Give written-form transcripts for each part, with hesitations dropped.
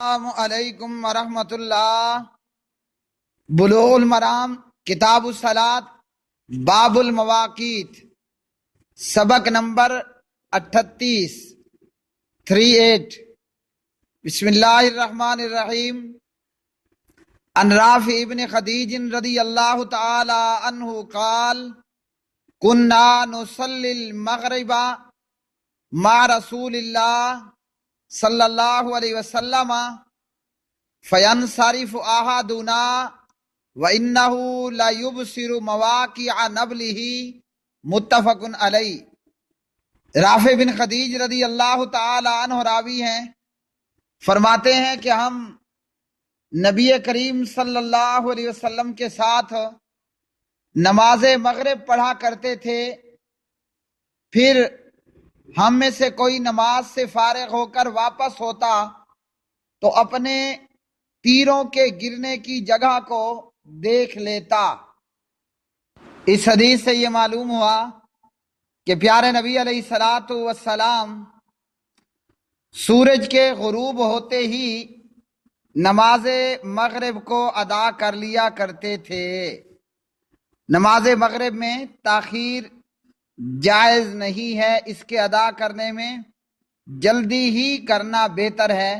السلام علیکم ورحمۃ اللہ۔ بلوغ المرام کتاب الصلاۃ باب المواقیت، سبق نمبر 38 بسم اللہ الرحمن الرحیم۔ عن رافع ابن خدیج رضی اللہ تعالی عنہ قال کنا نصلی المغرب مع رسول اللہ صلی اللہ علیہ وسلم فینصرف احدنا وانہ لیبصر مواقع نبلہ، متفق علیہ۔ رافع بن خدیج رضی اللہ تعالی عنہ راوی ہیں، فرماتے ہیں کہ ہم نبی کریم صلی اللہ علیہ وسلم کے ساتھ نماز مغرب پڑھا کرتے تھے، پھر ہم میں سے کوئی نماز سے فارغ ہو کر واپس ہوتا تو اپنے تیروں کے گرنے کی جگہ کو دیکھ لیتا۔ اس حدیث سے یہ معلوم ہوا کہ پیارے نبی علیہ الصلاۃ والسلام سورج کے غروب ہوتے ہی نماز مغرب کو ادا کر لیا کرتے تھے۔ نماز مغرب میں تاخیر جائز نہیں ہے، اس کے ادا کرنے میں جلدی ہی کرنا بہتر ہے،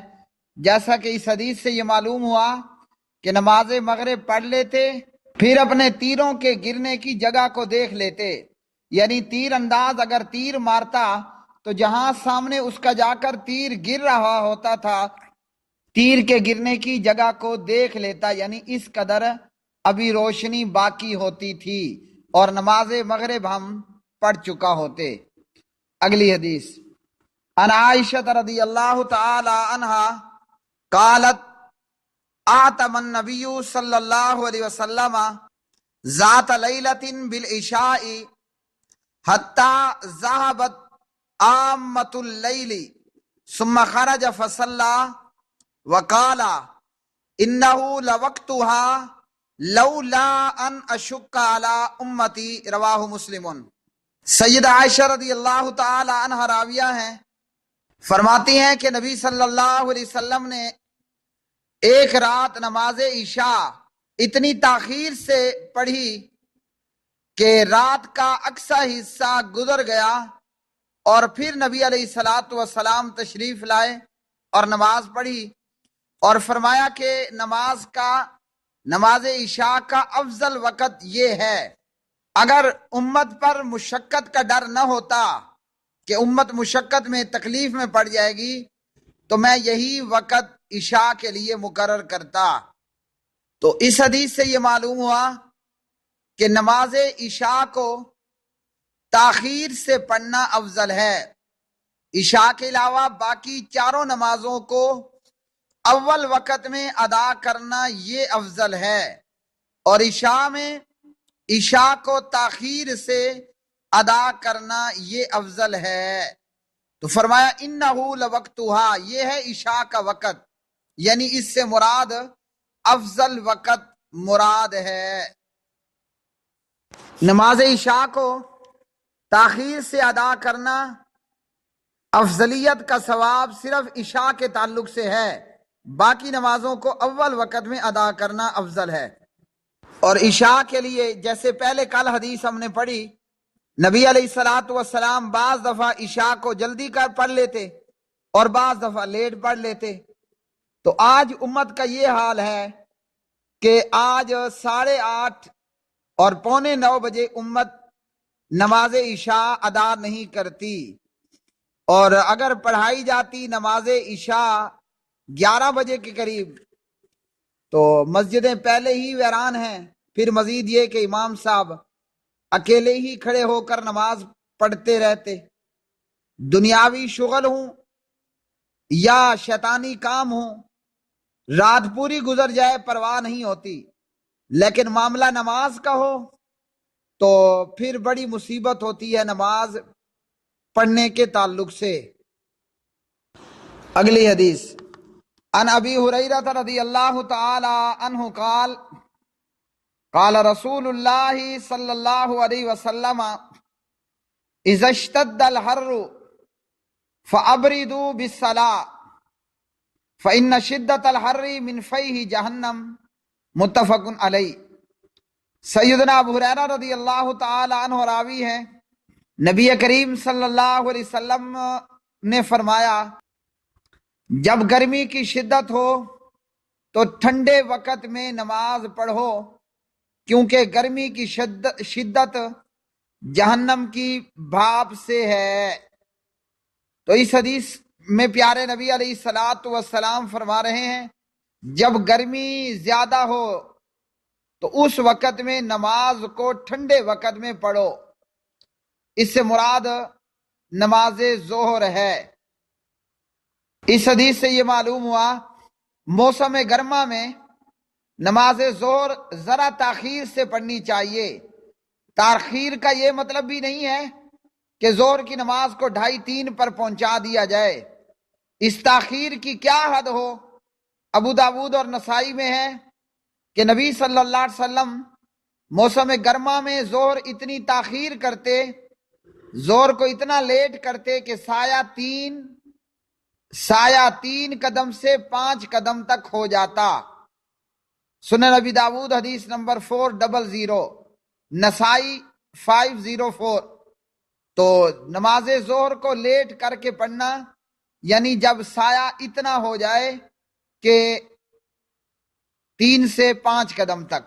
جیسا کہ اس حدیث سے یہ معلوم ہوا کہ نماز مغرب پڑھ لیتے، پھر اپنے تیروں کے گرنے کی جگہ کو دیکھ لیتے، یعنی تیر انداز اگر تیر مارتا تو جہاں سامنے اس کا جا کر تیر گر رہا ہوتا تھا، تیر کے گرنے کی جگہ کو دیکھ لیتا، یعنی اس قدر ابھی روشنی باقی ہوتی تھی اور نماز مغرب ہم پڑھ چکا ہوتے۔ اگلی حدیث عن عائشہ رضی اللہ تعالی عنہا قالت آتم النبی صلی اللہ علیہ وسلم ذات لیلۃ بالعشاء حتی ذهبت عامۃ اللیل ثم خرج فصلی وقال انه لوقتها لولا ان اشق علی امتی، رواہ مسلم۔ سیدہ عائشہ رضی اللہ تعالی عنہ راویہ ہیں، فرماتی ہیں کہ نبی صلی اللہ علیہ وسلم نے ایک رات نماز عشاء اتنی تاخیر سے پڑھی کہ رات کا اکثر حصہ گزر گیا، اور پھر نبی علیہ الصلاۃ والسلام تشریف لائے اور نماز پڑھی، اور فرمایا کہ نماز عشاء کا افضل وقت یہ ہے۔ اگر امت پر مشقت کا ڈر نہ ہوتا کہ امت مشقت میں تکلیف میں پڑ جائے گی تو میں یہی وقت عشاء کے لیے مقرر کرتا۔ تو اس حدیث سے یہ معلوم ہوا کہ نماز عشاء کو تاخیر سے پڑھنا افضل ہے۔ عشاء کے علاوہ باقی چاروں نمازوں کو اول وقت میں ادا کرنا یہ افضل ہے، اور عشاء کو تاخیر سے ادا کرنا یہ افضل ہے۔ تو فرمایا انہو لوقتہا، یہ ہے عشاء کا وقت، یعنی اس سے مراد افضل وقت مراد ہے۔ نماز عشاء کو تاخیر سے ادا کرنا افضلیت کا ثواب صرف عشاء کے تعلق سے ہے، باقی نمازوں کو اول وقت میں ادا کرنا افضل ہے۔ اور عشاء کے لیے جیسے پہلے کل حدیث ہم نے پڑھی، نبی علیہ الصلاۃ والسلام بعض دفعہ عشاء کو جلدی کر پڑھ لیتے اور بعض دفعہ لیٹ پڑھ لیتے۔ تو آج امت کا یہ حال ہے کہ آج 8:30 اور 8:45 بجے امت نماز عشاء ادا نہیں کرتی، اور اگر پڑھائی جاتی نماز عشاء 11 بجے کے قریب تو مسجدیں پہلے ہی ویران ہیں، پھر مزید یہ کہ امام صاحب اکیلے ہی کھڑے ہو کر نماز پڑھتے رہتے، دنیاوی شغل ہوں یا شیطانی کام ہوں، رات پوری گزر جائے پرواہ نہیں ہوتی، لیکن معاملہ نماز کا ہو تو پھر بڑی مصیبت ہوتی ہے نماز پڑھنے کے تعلق سے۔ اگلی حدیث عن ابی ہریرہ رضی اللہ تعالی عنہ قال قال رسول اللہ صلی اللہ علیہ وسلم اذا اشتد الحر فابردوا بالصلاة فإن شدت الحر من فیہ جہنم متفق علیہ۔ سیدنا ابو ہریرہ رضی اللہ تعالی عنہ راوی ہیں، نبی کریم صلی اللہ علیہ وسلم نے فرمایا جب گرمی کی شدت ہو تو ٹھنڈے وقت میں نماز پڑھو، کیونکہ گرمی کی شدت جہنم کی بھاپ سے ہے۔ تو اس حدیث میں پیارے نبی علیہ الصلوۃ والسلام فرما رہے ہیں جب گرمی زیادہ ہو تو اس وقت میں نماز کو ٹھنڈے وقت میں پڑھو۔ اس سے مراد نماز ظہر ہے۔ اس حدیث سے یہ معلوم ہوا موسم گرما میں نماز ظہر ذرا تاخیر سے پڑھنی چاہیے۔ تاخیر کا یہ مطلب بھی نہیں ہے کہ ظہر کی نماز کو 2:30-3 پر پہنچا دیا جائے۔ اس تاخیر کی کیا حد ہو؟ ابو داود اور نسائی میں ہے کہ نبی صلی اللہ علیہ وسلم موسم گرما میں ظہر اتنی تاخیر کرتے، ظہر کو اتنا لیٹ کرتے کہ سایہ 3 قدم سے 5 قدم تک ہو جاتا۔ سنن نبی داود حدیث نمبر 400، نسائی 504۔ تو نماز ظہر کو لیٹ کر کے پڑھنا یعنی جب سایہ اتنا ہو جائے کہ 3 سے 5 قدم تک۔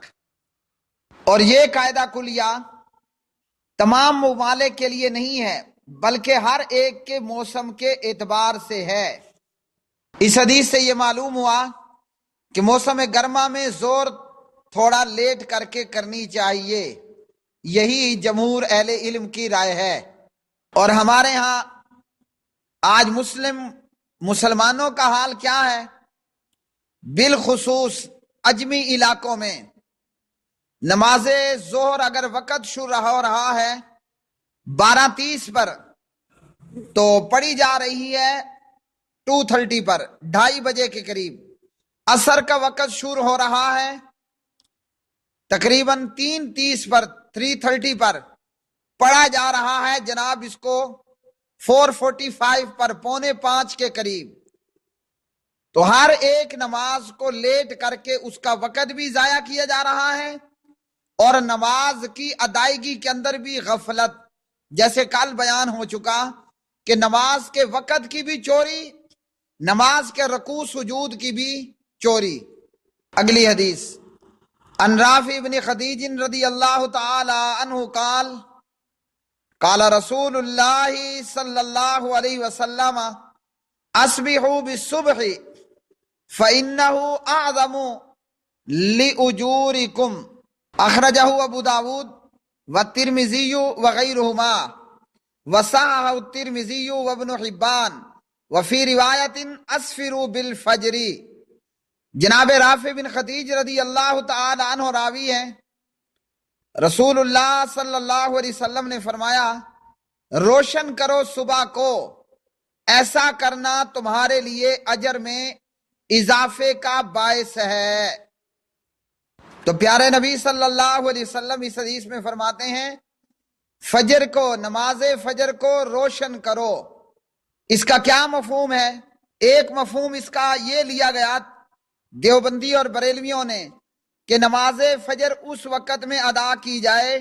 اور یہ قاعدہ کلیہ تمام ممالک کے لیے نہیں ہے بلکہ ہر ایک کے موسم کے اعتبار سے ہے۔ اس حدیث سے یہ معلوم ہوا کہ موسم گرما میں ظہر تھوڑا لیٹ کر کے کرنی چاہیے۔ یہی جمہور اہل علم کی رائے ہے۔ اور ہمارے ہاں آج مسلمانوں کا حال کیا ہے؟ بالخصوص عجمی علاقوں میں نماز ظہر اگر وقت شروع ہو رہا ہے 12:30 پر تو پڑھی جا رہی ہے 2:30 پر، 2:30 بجے کے قریب۔ عصر کا وقت شروع ہو رہا ہے تقریباً 3:30 پر، 3:30 پر پڑھا جا رہا ہے جناب اس کو 4:45 پر، 4:45 کے قریب۔ تو ہر ایک نماز کو لیٹ کر کے اس کا وقت بھی ضائع کیا جا رہا ہے اور نماز کی ادائیگی کے اندر بھی غفلت، جیسے کل بیان ہو چکا کہ نماز کے وقت کی بھی چوری، نماز کے رکوع سجود کی بھی چوری۔ اگلی حدیث عن رافع بن خدیج رضی اللہ تعالی عنہ قال قال رسول اللہ صلی اللہ علیہ وسلم اصبحوا بالصبح فإنه أعظم لأجوركم اخرجہ ابو داود والترمذی وغیرہما وصححہ الترمذی وابن حبان وفی روایت اسفروا بالفجر۔ جناب رافع بن خدیج رضی اللہ تعالی عنہ راوی ہیں، رسول اللہ صلی اللہ علیہ وسلم نے فرمایا روشن کرو صبح کو، ایسا کرنا تمہارے لیے اجر میں اضافے کا باعث ہے۔ تو پیارے نبی صلی اللہ علیہ وسلم اس حدیث میں فرماتے ہیں فجر کو، نماز فجر کو روشن کرو۔ اس کا کیا مفہوم ہے؟ ایک مفہوم اس کا یہ لیا گیا دیوبندی اور بریلویوں نے کہ نماز فجر اس وقت میں ادا کی جائے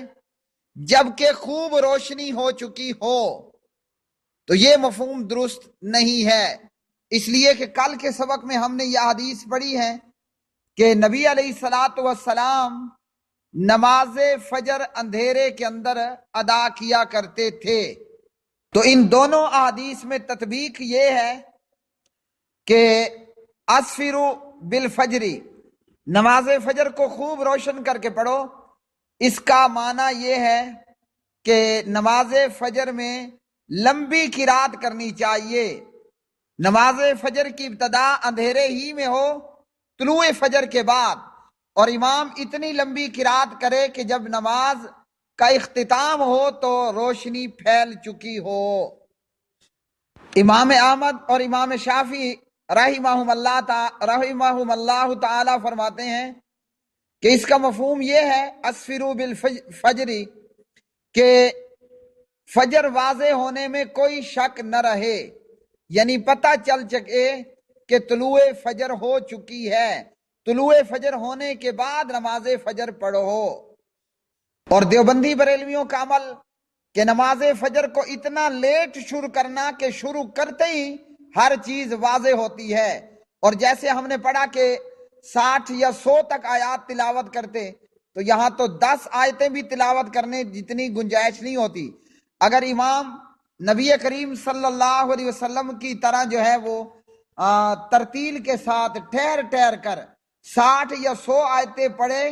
جب کہ خوب روشنی ہو چکی ہو۔ تو یہ مفہوم درست نہیں ہے، اس لیے کہ کل کے سبق میں ہم نے یہ حدیث پڑھی ہے کہ نبی علیہ الصلوۃ والسلام نماز فجر اندھیرے کے اندر ادا کیا کرتے تھے۔ تو ان دونوں احادیث میں تطبیق یہ ہے کہ اسفروا بالفجر، نماز فجر کو خوب روشن کر کے پڑھو۔ اس کا معنی یہ ہے کہ نماز فجر میں لمبی قرات کرنی چاہیے۔ نماز فجر کی ابتدا اندھیرے ہی میں ہو طلوع فجر کے بعد، اور امام اتنی لمبی قرات کرے کہ جب نماز کا اختتام ہو تو روشنی پھیل چکی ہو۔ امام احمد اور امام شافعی رحمہم اللہ تعالی فرماتے ہیں کہ اس کا مفہوم یہ ہے اسفروا بالفجر کہ فجر واضح ہونے میں کوئی شک نہ رہے، یعنی پتہ چل سکے کہ طلوع فجر ہو چکی ہے، طلوع فجر ہونے کے بعد نماز فجر پڑھو۔ اور دیوبندی بریلویوں کا عمل کہ نماز فجر کو اتنا لیٹ شروع کرنا کہ شروع کرتے ہی ہر چیز واضح ہوتی ہے، اور جیسے ہم نے پڑھا کہ 60 یا 100 تک آیات تلاوت کرتے، تو یہاں تو 10 آیتیں بھی تلاوت کرنے جتنی گنجائش نہیں ہوتی۔ اگر امام نبی کریم صلی اللہ علیہ وسلم کی طرح جو ہے وہ ترتیل کے ساتھ ٹھہر ٹھہر کر 60 یا 100 آیتیں پڑھے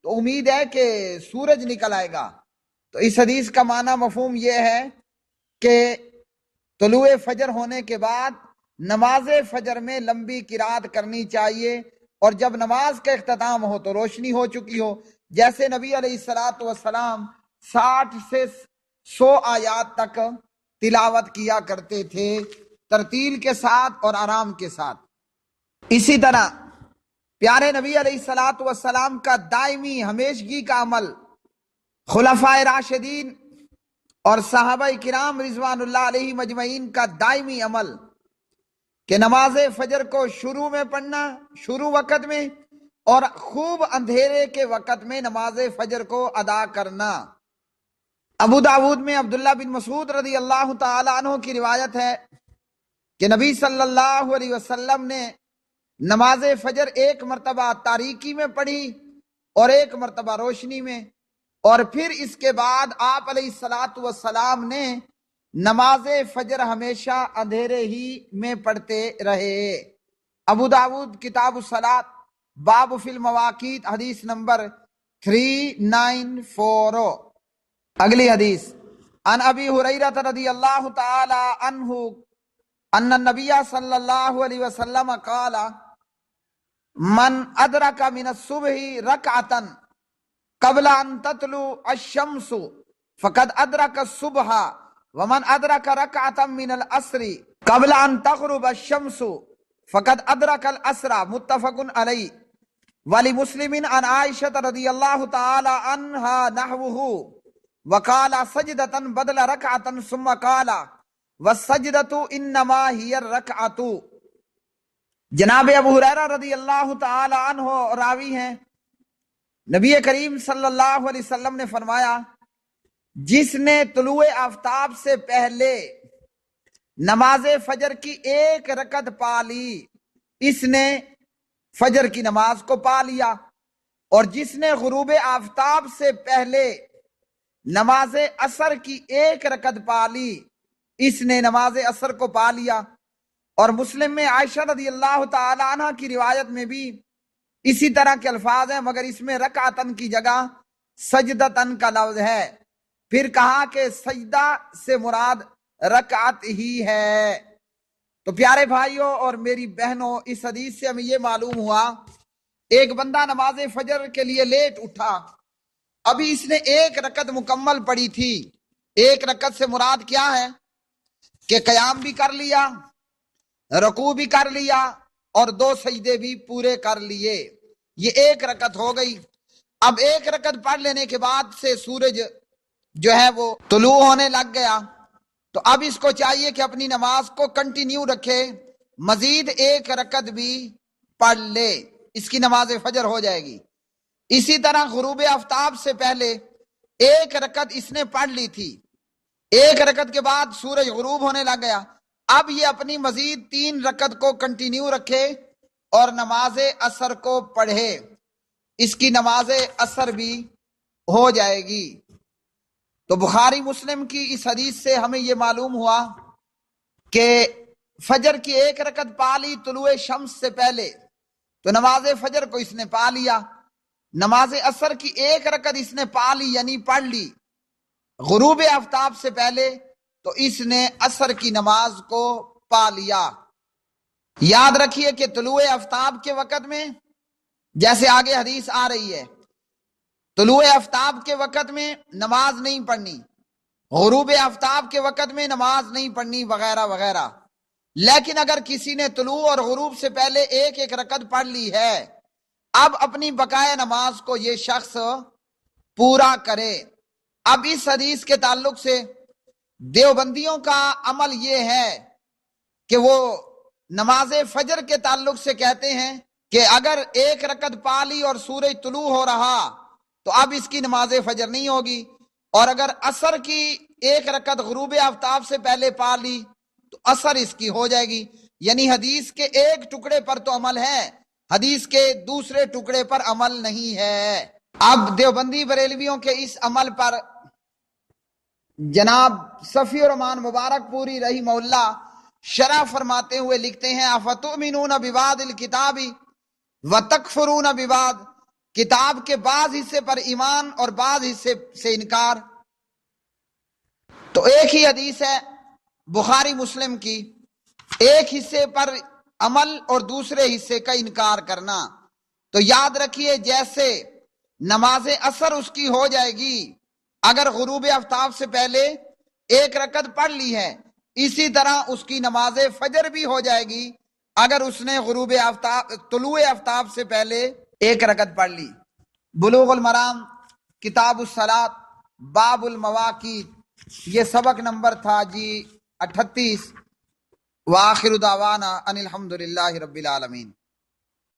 تو امید ہے کہ سورج نکل آئے گا۔ تو اس حدیث کا معنی مفہوم یہ ہے کہ طلوع فجر ہونے کے بعد نماز فجر میں لمبی قرات کرنی چاہیے، اور جب نماز کا اختتام ہو تو روشنی ہو چکی ہو، جیسے نبی علیہ الصلوۃ والسلام 60 سے 100 آیات تک تلاوت کیا کرتے تھے، ترتیل کے ساتھ اور آرام کے ساتھ۔ اسی طرح پیارے نبی علیہ الصلوۃ والسلام کا دائمی ہمیشگی کا عمل، خلفائے راشدین اور صحابہ کرام رضوان اللہ علیہ مجمعین کا دائمی عمل کہ نماز فجر کو شروع میں پڑھنا، شروع وقت میں، اور خوب اندھیرے کے وقت میں نماز فجر کو ادا کرنا۔ ابو داود میں عبداللہ بن مسعود رضی اللہ تعالی عنہ کی روایت ہے کہ نبی صلی اللہ علیہ وسلم نے نماز فجر ایک مرتبہ تاریکی میں پڑھی اور ایک مرتبہ روشنی میں، اور پھر اس کے بعد آپ علیہ الصلوۃ والسلام نے نماز فجر ہمیشہ اندھیرے ہی میں پڑھتے رہے۔ ابو داود کتاب الصلاۃ باب فی المواقیت حدیث نمبر 3940۔ اگلی حدیث عن ابی ہریرہ رضی اللہ تعالی عنہ ان النبی صلی اللہ علیہ وسلم قال من ادرک من الصبح رکعتا قبل ان تطلع الشمس فقد ادرک الصبح ومن ادرک رکعتا من العصر قبل ان تغرب الشمس فقد ادرک العصر، متفق علیہ۔ ولمسلم عن عائشہ رضی اللہ تعالی عنہا نحوہ وقال سجدة بدل رکعتا ثم قال والسجدة انما هي الرکعۃ۔ جناب ابو ہریرہ رضی اللہ تعالی عنہ راوی ہیں، نبی کریم صلی اللہ علیہ وسلم نے فرمایا جس نے طلوع آفتاب سے پہلے نماز فجر کی ایک رکعت پا لی اس نے فجر کی نماز کو پا لیا، اور جس نے غروب آفتاب سے پہلے نماز عصر کی ایک رکعت پا لی اس نے نماز عصر کو پا لیا۔ اور مسلم میں عائشہ رضی اللہ تعالی عنہ کی روایت میں بھی اسی طرح کے الفاظ ہیں، مگر اس میں رکعتن کی جگہ سجدتن کا لفظ ہے۔ پھر کہا کہ سجدہ سے مراد رکعت ہی ہے۔ تو پیارے بھائیوں اور میری بہنوں، اس حدیث سے ہمیں یہ معلوم ہوا ایک بندہ نماز فجر کے لیے لیٹ اٹھا، ابھی اس نے ایک رکعت مکمل پڑھی تھی۔ ایک رکعت سے مراد کیا ہے کہ قیام بھی کر لیا، رکوع بھی کر لیا، اور 2 سجدے بھی پورے کر لیے، یہ ایک رکعت ہو گئی۔ اب ایک رکعت پڑھ لینے کے بعد سے سورج جو ہے وہ طلوع ہونے لگ گیا، تو اب اس کو چاہیے کہ اپنی نماز کو کنٹینیو رکھے، مزید ایک رکعت بھی پڑھ لے، اس کی نماز فجر ہو جائے گی۔ اسی طرح غروب آفتاب سے پہلے ایک رکعت اس نے پڑھ لی تھی، ایک رکعت کے بعد سورج غروب ہونے لگ گیا، اب یہ اپنی مزید 3 رکعت کو کنٹینیو رکھے اور نماز عصر کو پڑھے، اس کی نماز عصر بھی ہو جائے گی۔ تو بخاری مسلم کی اس حدیث سے ہمیں یہ معلوم ہوا کہ فجر کی ایک رکعت پا لی طلوع شمس سے پہلے تو نماز فجر کو اس نے پا لیا، نماز عصر کی ایک رکعت اس نے پا لی یعنی پڑھ لی غروب آفتاب سے پہلے، تو اس نے عصر کی نماز کو پا لیا۔ یاد رکھیے کہ طلوع آفتاب کے وقت میں، جیسے آگے حدیث آ رہی ہے، طلوع آفتاب کے وقت میں نماز نہیں پڑھنی، غروب آفتاب کے وقت میں نماز نہیں پڑھنی وغیرہ وغیرہ۔ لیکن اگر کسی نے طلوع اور غروب سے پہلے ایک ایک رکعت پڑھ لی ہے، اب اپنی بقایا نماز کو یہ شخص پورا کرے۔ اب اس حدیث کے تعلق سے دیوبندیوں کا عمل یہ ہے کہ وہ نماز فجر کے تعلق سے کہتے ہیں کہ اگر ایک رکعت پا لی اور سورج طلوع ہو رہا تو اب اس کی نماز فجر نہیں ہوگی، اور اگر عصر کی ایک رکعت غروب آفتاب سے پہلے پا لی تو عصر اس کی ہو جائے گی۔ یعنی حدیث کے ایک ٹکڑے پر تو عمل ہے، حدیث کے دوسرے ٹکڑے پر عمل نہیں ہے۔ اب دیوبندی بریلویوں کے اس عمل پر جناب صفی الرحمان مبارک پوری رحمہ اللہ شرح فرماتے ہوئے لکھتے ہیں افتؤمنون ببعض الکتاب وتکفرون ببعض، کتاب کے بعض حصے پر ایمان اور بعض حصے سے انکار۔ تو ایک ہی حدیث ہے بخاری مسلم کی، ایک حصے پر عمل اور دوسرے حصے کا انکار کرنا۔ تو یاد رکھیے جیسے نماز عصر اس کی ہو جائے گی اگر غروب آفتاب سے پہلے ایک رکعت پڑھ لی ہے، اسی طرح اس کی نماز فجر بھی ہو جائے گی اگر اس نے غروب آفتاب طلوع آفتاب سے پہلے ایک رکعت پڑھ لی۔ بلوغ المرام کتاب الصلاۃ باب المواقیت، یہ سبق نمبر تھا جی 38۔ وآخر دعوانا ان الحمد للہ رب العالمین۔